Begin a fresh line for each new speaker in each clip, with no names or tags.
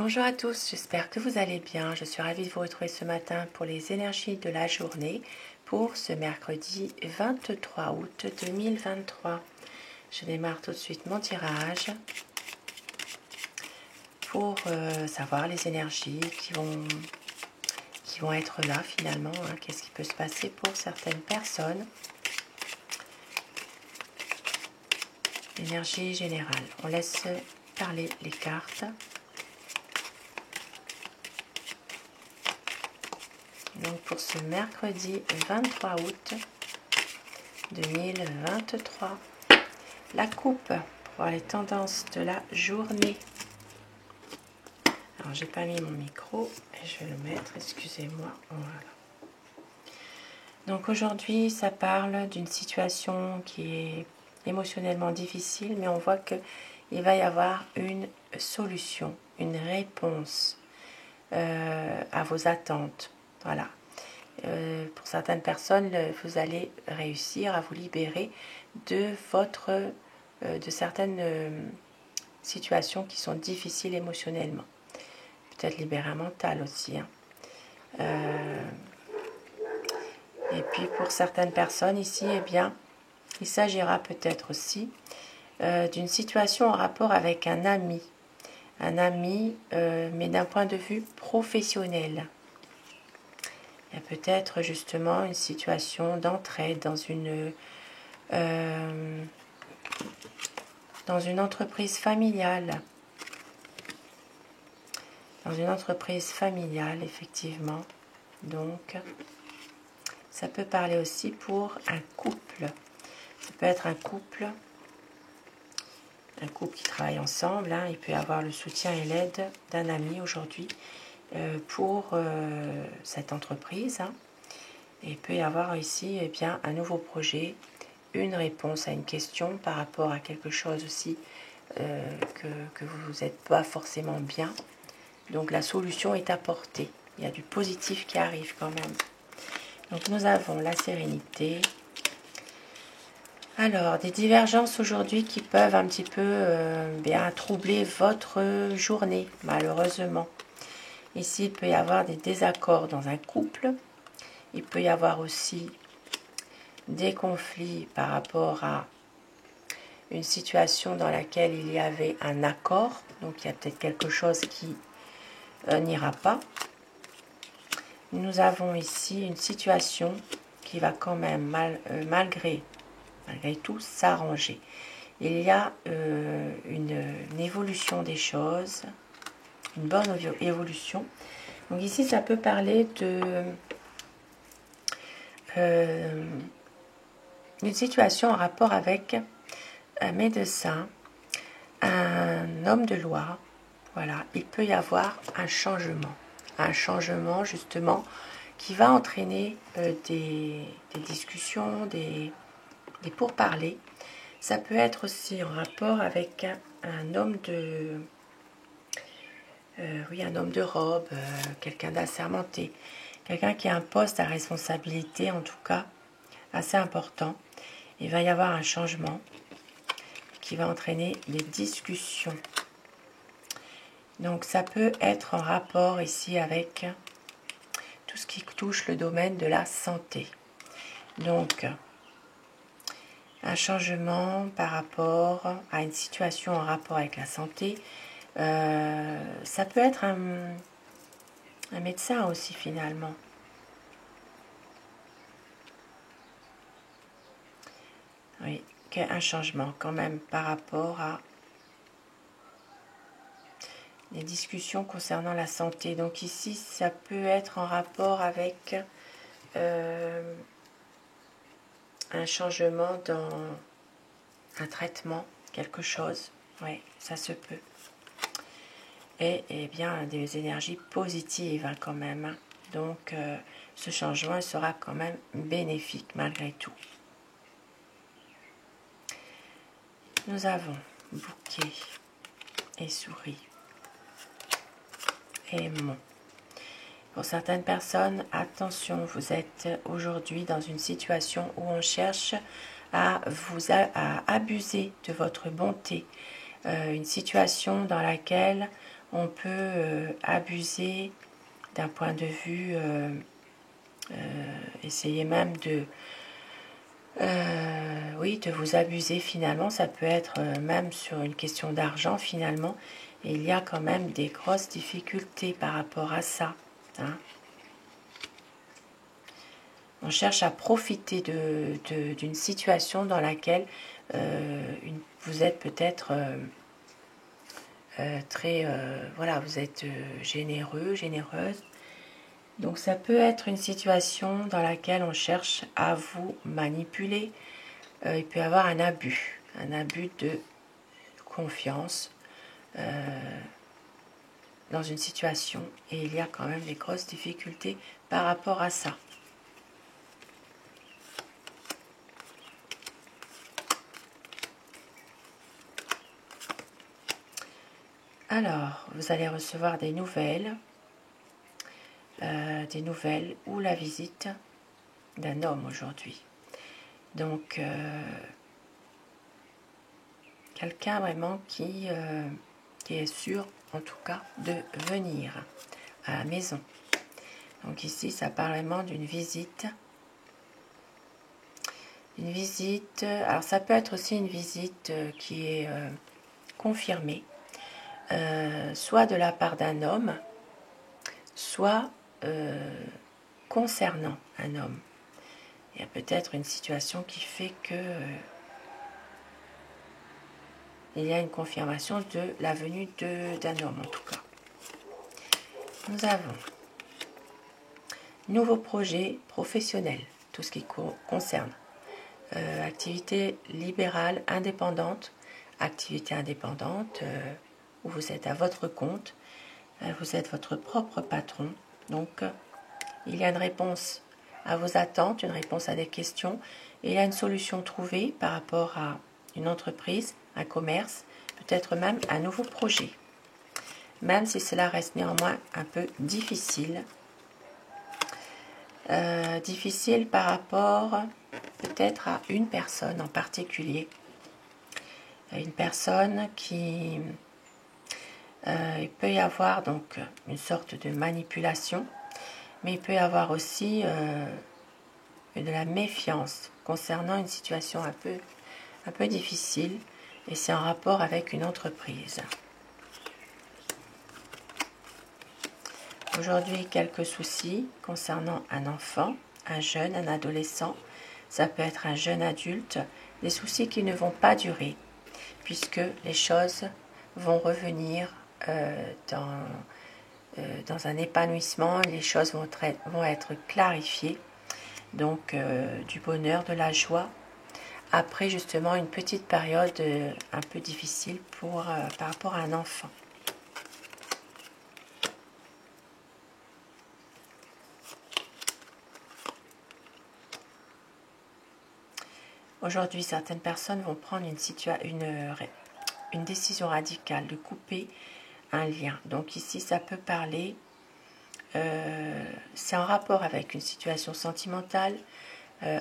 Bonjour à tous, j'espère que vous allez bien. Je suis ravie de vous retrouver ce matin pour les énergies de la journée pour ce mercredi 23 août 2023. Je démarre tout de suite mon tirage pour savoir les énergies qui vont être là finalement. Qu'est-ce qui peut se passer pour certaines personnes. Énergie générale. On laisse parler les cartes. Donc pour ce mercredi 23 août 2023, la coupe pour voir les tendances de la journée. Alors j'ai pas mis mon micro, je vais le mettre, excusez-moi. Voilà. Donc aujourd'hui ça parle d'une situation qui est émotionnellement difficile, mais on voit qu'il va y avoir une solution, une réponse à vos attentes. Voilà. Pour certaines personnes, vous allez réussir à vous libérer de certaines situations qui sont difficiles émotionnellement. Peut-être libérer un mental aussi. Et puis pour certaines personnes ici, eh bien, il s'agira peut-être aussi d'une situation en rapport avec un ami. Un ami, mais d'un point de vue professionnel. Il y a peut-être justement une situation d'entraide dans une entreprise familiale. Dans une entreprise familiale, effectivement. Donc, ça peut parler aussi pour un couple. Ça peut être un couple qui travaille ensemble. Il peut y avoir le soutien et l'aide d'un ami aujourd'hui pour cette entreprise. Et il peut y avoir ici bien, un nouveau projet, une réponse à une question par rapport à quelque chose aussi que vous n'êtes pas forcément bien. Donc la solution est apportée. Il y a du positif qui arrive quand même. Donc nous avons la sérénité. Alors, des divergences aujourd'hui qui peuvent un petit peu bien troubler votre journée, malheureusement. Ici, il peut y avoir des désaccords dans un couple. Il peut y avoir aussi des conflits par rapport à une situation dans laquelle il y avait un accord. Donc, il y a peut-être quelque chose qui n'ira pas. Nous avons ici une situation qui va quand même, malgré tout, s'arranger. Il y a une évolution des choses, une bonne évolution. Donc ici, ça peut parler d'une situation en rapport avec un médecin, un homme de loi. Voilà, il peut y avoir un changement justement qui va entraîner des discussions, des pourparlers. Ça peut être aussi en rapport avec un homme de robe, quelqu'un d'assermenté, quelqu'un qui a un poste à responsabilité en tout cas assez important. Il va y avoir un changement qui va entraîner des discussions. Donc ça peut être en rapport ici avec tout ce qui touche le domaine de la santé. Donc un changement par rapport à une situation en rapport avec la santé. Ça peut être un médecin aussi finalement. Oui, un changement quand même par rapport à les discussions concernant la santé. Donc ici, ça peut être en rapport avec un changement dans un traitement, quelque chose. Oui, ça se peut. Et bien des énergies positives quand même. Donc ce changement sera quand même bénéfique malgré tout. Nous avons bouquet et souris. Aimons. Pour certaines personnes, attention, vous êtes aujourd'hui dans une situation où on cherche à abuser de votre bonté. Une situation dans laquelle on peut abuser d'un point de vue, essayer même de, oui, de vous abuser finalement. Ça peut être même sur une question d'argent finalement. Et il y a quand même des grosses difficultés par rapport à ça. Hein. On cherche à profiter d'une situation dans laquelle vous êtes peut-être très, voilà, vous êtes généreux, généreuse. Donc ça peut être une situation dans laquelle on cherche à vous manipuler. Il peut y avoir un abus de confiance dans une situation. Et il y a quand même des grosses difficultés par rapport à ça. Alors, vous allez recevoir des nouvelles ou la visite d'un homme aujourd'hui. Donc, quelqu'un vraiment qui est sûr, en tout cas, de venir à la maison. Donc ici, ça parle vraiment d'une visite. Une visite, alors ça peut être aussi une visite qui est confirmée, soit de la part d'un homme, soit concernant un homme. Il y a peut-être une situation qui fait que il y a une confirmation de la venue d'un homme en tout cas. Nous avons nouveau projet professionnel, tout ce qui concerne activité libérale indépendante, activité indépendante où vous êtes à votre compte, vous êtes votre propre patron. Donc il y a une réponse à vos attentes, une réponse à des questions, et il y a une solution trouvée par rapport à une entreprise, un commerce, peut-être même un nouveau projet. Même si cela reste néanmoins un peu difficile. Difficile par rapport peut-être à une personne en particulier. Une personne qui... il peut y avoir donc une sorte de manipulation, mais il peut y avoir aussi de la méfiance concernant une situation un peu difficile, et c'est en rapport avec une entreprise. Aujourd'hui, quelques soucis concernant un enfant, un jeune, un adolescent, ça peut être un jeune adulte, des soucis qui ne vont pas durer, puisque les choses vont revenir dans un épanouissement, les choses vont être clarifiées, donc du bonheur, de la joie, après justement une petite période un peu difficile par rapport à un enfant. Aujourd'hui, certaines personnes vont prendre une décision radicale de couper un lien. Donc ici, ça peut parler, c'est en rapport avec une situation sentimentale,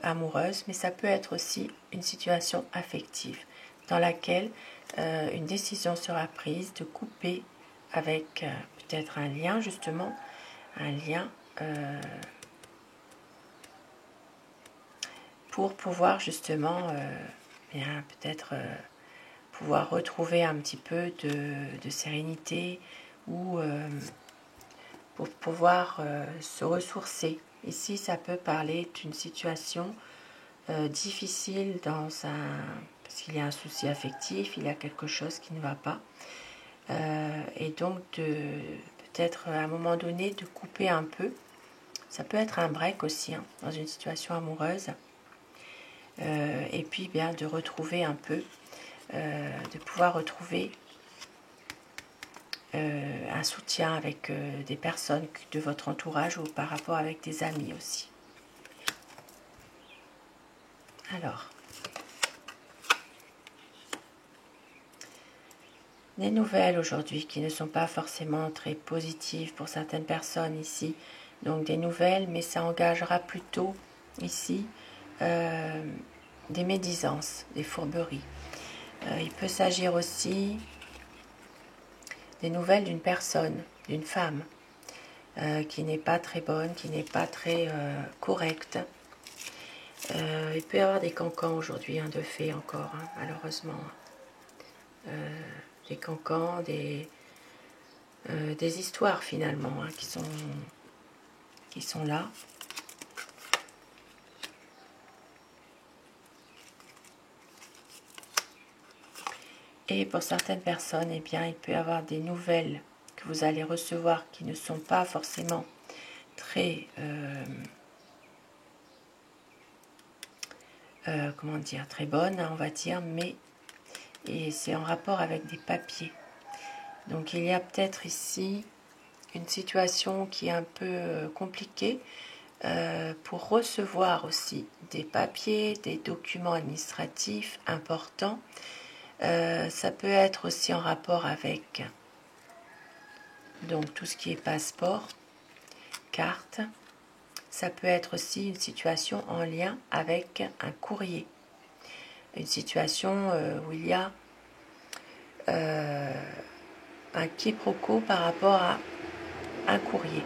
amoureuse, mais ça peut être aussi une situation affective dans laquelle une décision sera prise de couper avec peut-être un lien, justement, un lien pour pouvoir justement peut-être pouvoir retrouver un petit peu de sérénité ou pour pouvoir se ressourcer. Ici, ça peut parler d'une situation difficile parce qu'il y a un souci affectif, il y a quelque chose qui ne va pas. Et donc, peut-être à un moment donné, de couper un peu. Ça peut être un break aussi, hein, dans une situation amoureuse. Et puis, bien, de retrouver un peu, de pouvoir retrouver un soutien avec des personnes de votre entourage ou par rapport avec des amis aussi. Alors, des nouvelles aujourd'hui qui ne sont pas forcément très positives pour certaines personnes ici. Donc des nouvelles, mais ça engagera plutôt ici des médisances, des fourberies. Il peut s'agir aussi des nouvelles d'une personne, d'une femme, qui n'est pas très bonne, qui n'est pas très correcte. Il peut y avoir des cancans aujourd'hui, de fait encore, malheureusement. Des cancans, des histoires finalement, qui sont là. Et pour certaines personnes, eh bien, il peut y avoir des nouvelles que vous allez recevoir qui ne sont pas forcément très, comment dire, très bonnes, on va dire, mais c'est en rapport avec des papiers. Donc il y a peut-être ici une situation qui est un peu compliquée pour recevoir aussi des papiers, des documents administratifs importants. Ça peut être aussi en rapport avec donc tout ce qui est passeport, carte. Ça peut être aussi une situation en lien avec un courrier. Une situation où il y a un quiproquo par rapport à un courrier.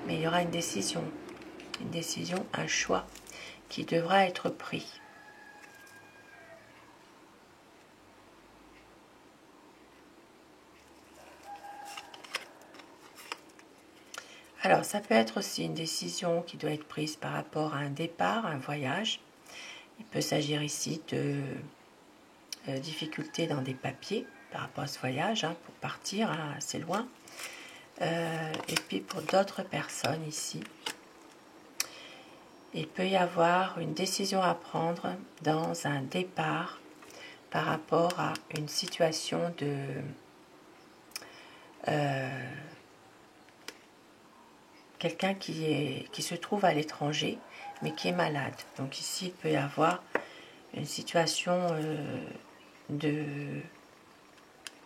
Mais il y aura une décision, un choix qui devra être pris. Alors, ça peut être aussi une décision qui doit être prise par rapport à un départ, un voyage. Il peut s'agir ici de difficultés dans des papiers par rapport à ce voyage, pour partir assez loin. Et puis pour d'autres personnes ici, il peut y avoir une décision à prendre dans un départ par rapport à une situation de quelqu'un qui se trouve à l'étranger mais qui est malade. Donc ici il peut y avoir une situation de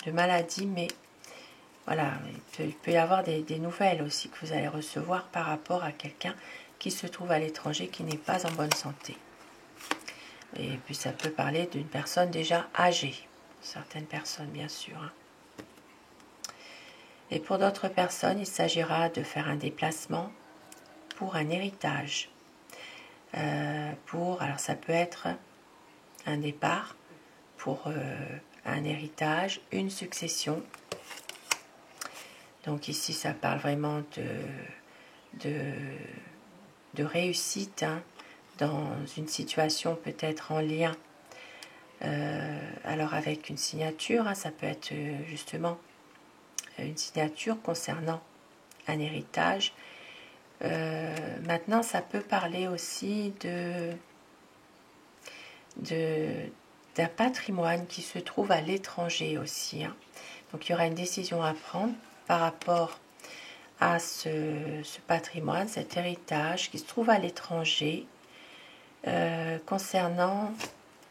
maladie, mais voilà, il peut y avoir des nouvelles aussi que vous allez recevoir par rapport à quelqu'un qui se trouve à l'étranger, qui n'est pas en bonne santé. Et puis ça peut parler d'une personne déjà âgée, certaines personnes bien sûr. Et pour d'autres personnes, il s'agira de faire un déplacement pour un héritage. Alors ça peut être un départ pour un héritage, une succession. Donc ici, ça parle vraiment de réussite, dans une situation peut-être en lien. Alors avec une signature, ça peut être justement une signature concernant un héritage. Maintenant, ça peut parler aussi d'un patrimoine qui se trouve à l'étranger aussi. Donc il y aura une décision à prendre par rapport à ce patrimoine, cet héritage qui se trouve à l'étranger, concernant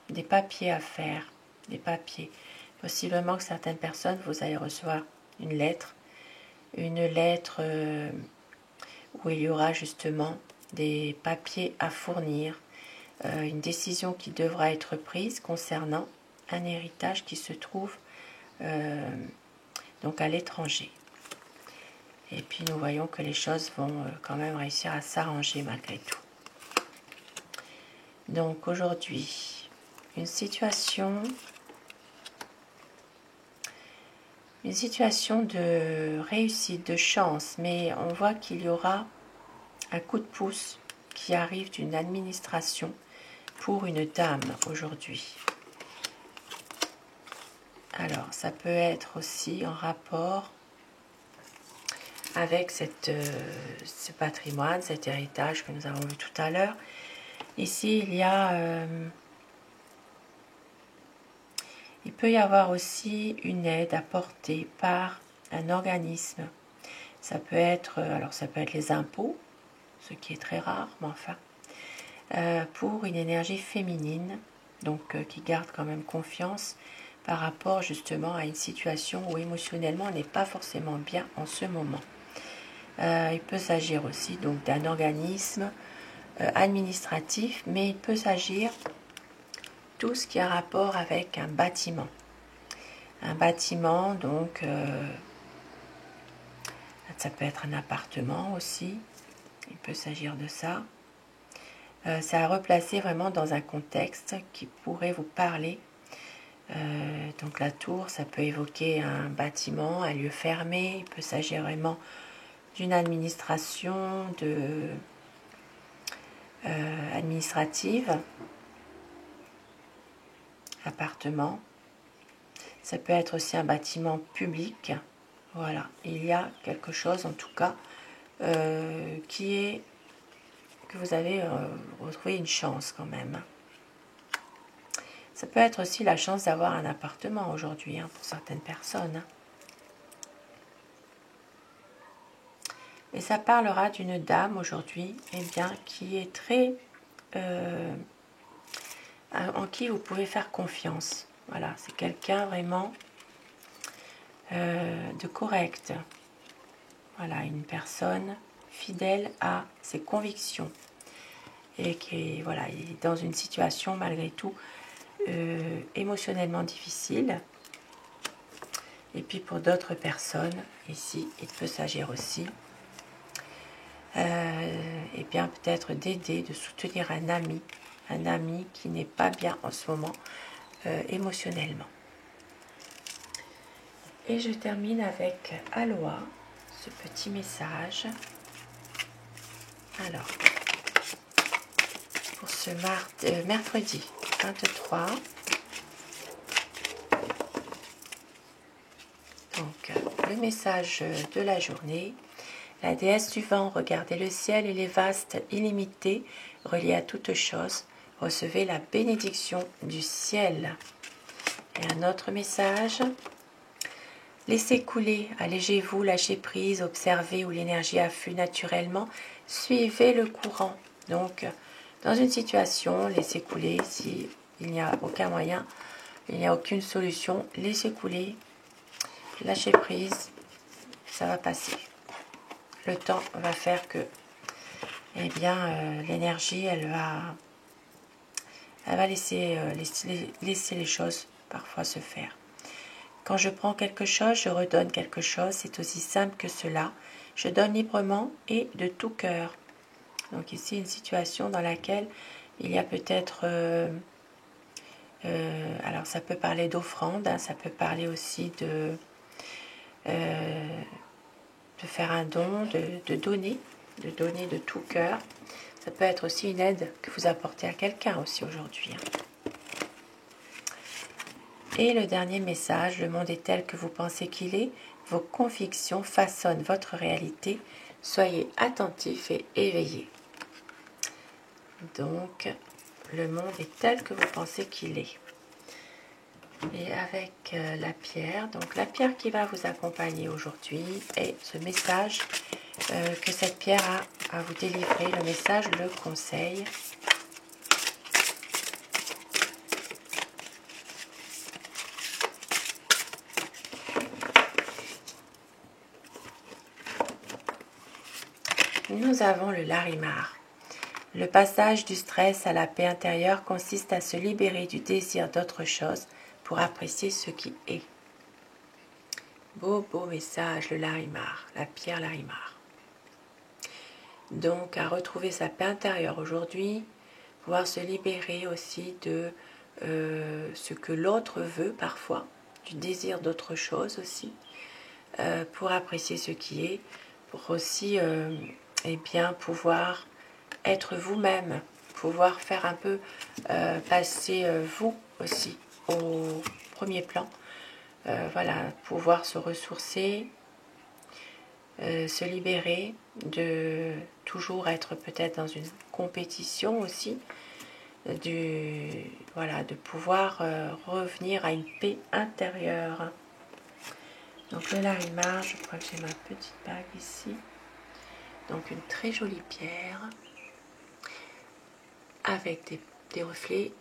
des papiers à faire, des papiers. Possiblement que certaines personnes, vous allez recevoir une lettre où il y aura justement des papiers à fournir, une décision qui devra être prise concernant un héritage qui se trouve donc à l'étranger. Et puis nous voyons que les choses vont quand même réussir à s'arranger malgré tout. Donc aujourd'hui, une situation de réussite, de chance, mais on voit qu'il y aura un coup de pouce qui arrive d'une administration pour une dame aujourd'hui. Alors, ça peut être aussi en rapport avec ce patrimoine, cet héritage que nous avons vu tout à l'heure. Ici, il peut y avoir aussi une aide apportée par un organisme. Ça peut être les impôts, ce qui est très rare, mais enfin, pour une énergie féminine, donc qui garde quand même confiance par rapport justement à une situation où émotionnellement on n'est pas forcément bien en ce moment. Il peut s'agir aussi donc d'un organisme administratif, mais il peut s'agir tout ce qui a rapport avec un bâtiment. Un bâtiment donc Ça peut être un appartement aussi. Il peut s'agir de ça. C'est à replacer vraiment dans un contexte qui pourrait vous parler. Donc la tour, ça peut évoquer un bâtiment, un lieu fermé. Il peut s'agir vraiment d'une administration administrative. Appartement. Ça peut être aussi un bâtiment public. Voilà, il y a quelque chose en tout cas qui est que vous avez retrouvé une chance quand même. Ça peut être aussi la chance d'avoir un appartement aujourd'hui pour certaines personnes. Et ça parlera d'une dame aujourd'hui qui est très... en qui vous pouvez faire confiance. Voilà, c'est quelqu'un vraiment de correct. Voilà, une personne fidèle à ses convictions et qui est, voilà, est dans une situation malgré tout émotionnellement difficile. Et puis pour d'autres personnes, ici, il peut s'agir aussi et bien peut-être d'aider, de soutenir un ami qui n'est pas bien en ce moment émotionnellement. Et je termine avec Aloha, ce petit message. Alors, pour ce mercredi 23, donc le message de la journée. La déesse du vent, regardez le ciel et les vastes illimités, reliés à toute chose, recevez la bénédiction du ciel. Et un autre message. Laissez couler, allégez-vous, lâchez prise, observez où l'énergie afflue naturellement, suivez le courant. Donc, dans une situation, laissez couler, s'il n'y a aucun moyen, il n'y a aucune solution, laissez couler, lâchez prise, ça va passer. Le temps va faire que, l'énergie, elle va laisser les choses parfois se faire. Quand je prends quelque chose, je redonne quelque chose. C'est aussi simple que cela. Je donne librement et de tout cœur. Donc ici, une situation dans laquelle il y a peut-être... alors, ça peut parler d'offrande. Ça peut parler aussi de faire un don, de donner de tout cœur. Ça peut être aussi une aide que vous apportez à quelqu'un aussi aujourd'hui. Et le dernier message, le monde est tel que vous pensez qu'il est, vos convictions façonnent votre réalité, soyez attentifs et éveillés. Donc, le monde est tel que vous pensez qu'il est. Et avec la pierre, donc la pierre qui va vous accompagner aujourd'hui est ce message que cette pierre a à vous délivrer, le message, le conseil. Nous avons le Larimar. Le passage du stress à la paix intérieure consiste à se libérer du désir d'autre chose pour apprécier ce qui est. Beau message, le Larimar, la pierre Larimar. Donc, à retrouver sa paix intérieure aujourd'hui, pouvoir se libérer aussi de ce que l'autre veut parfois, du désir d'autre chose aussi, pour apprécier ce qui est, pour aussi pouvoir être vous-même, pouvoir faire un peu passer vous aussi au premier plan. Voilà, pouvoir se ressourcer, se libérer de toujours être peut-être dans une compétition aussi, de pouvoir revenir à une paix intérieure. Donc le Larimar, je crois que j'ai ma petite bague ici. Donc une très jolie pierre avec des reflets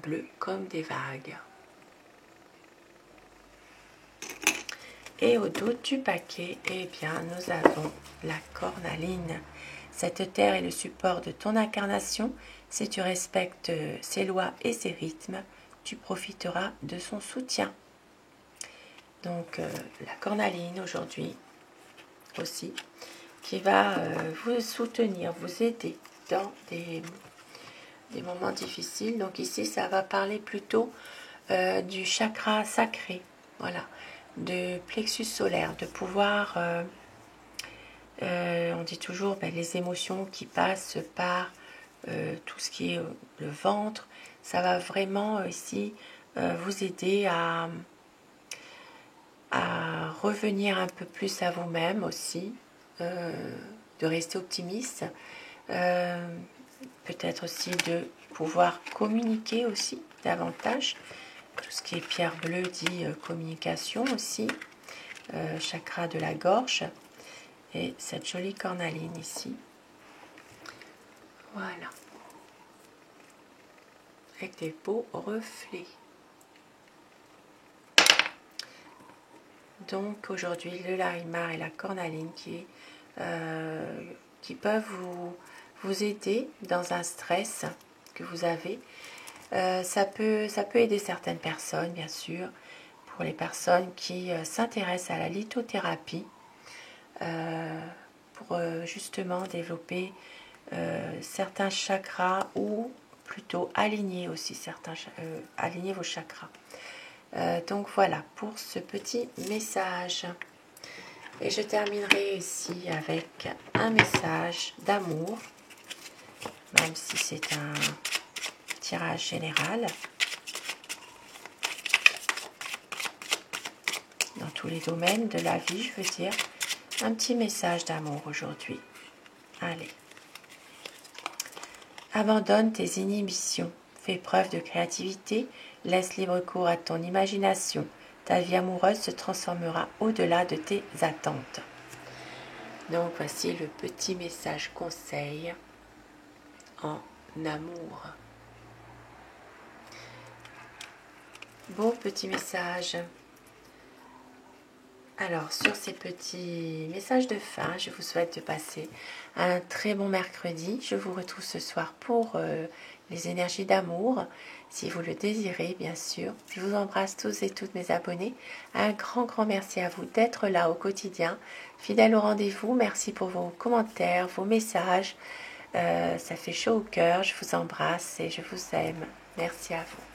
bleus comme des vagues. Et au dos du paquet, nous avons la cornaline. Cette terre est le support de ton incarnation. Si tu respectes ses lois et ses rythmes, tu profiteras de son soutien. Donc la cornaline aujourd'hui aussi, qui va vous soutenir, vous aider dans des moments difficiles. Donc ici, ça va parler plutôt du chakra sacré, voilà, de plexus solaire, de pouvoir, on dit toujours, les émotions qui passent par tout ce qui est le ventre, ça va vraiment ici vous aider à revenir un peu plus à vous-même aussi, de rester optimiste, peut-être aussi de pouvoir communiquer aussi davantage. Tout ce qui est pierre bleue dit communication aussi, chakra de la gorge, et cette jolie cornaline ici. Voilà. Avec des beaux reflets. Donc aujourd'hui, le larimar et la cornaline qui peuvent vous aider dans un stress que vous avez. Ça peut aider certaines personnes, bien sûr, pour les personnes qui s'intéressent à la lithothérapie, pour justement développer certains chakras ou plutôt aligner aussi aligner vos chakras. Donc voilà pour ce petit message. Et je terminerai ici avec un message d'amour, même si c'est un tirage général. Dans tous les domaines de la vie, je veux dire, un petit message d'amour aujourd'hui. Allez. Abandonne tes inhibitions, fais preuve de créativité, laisse libre cours à ton imagination. Ta vie amoureuse se transformera au-delà de tes attentes. Donc voici le petit message conseil en amour. Beau petit message. Alors sur ces petits messages de fin, je vous souhaite de passer un très bon mercredi. Je vous retrouve ce soir pour les énergies d'amour, si vous le désirez bien sûr. Je vous embrasse tous et toutes mes abonnés. Un grand merci à vous d'être là au quotidien, fidèle au rendez-vous. Merci pour vos commentaires, vos messages. Ça fait chaud au cœur. Je vous embrasse et je vous aime. Merci à vous.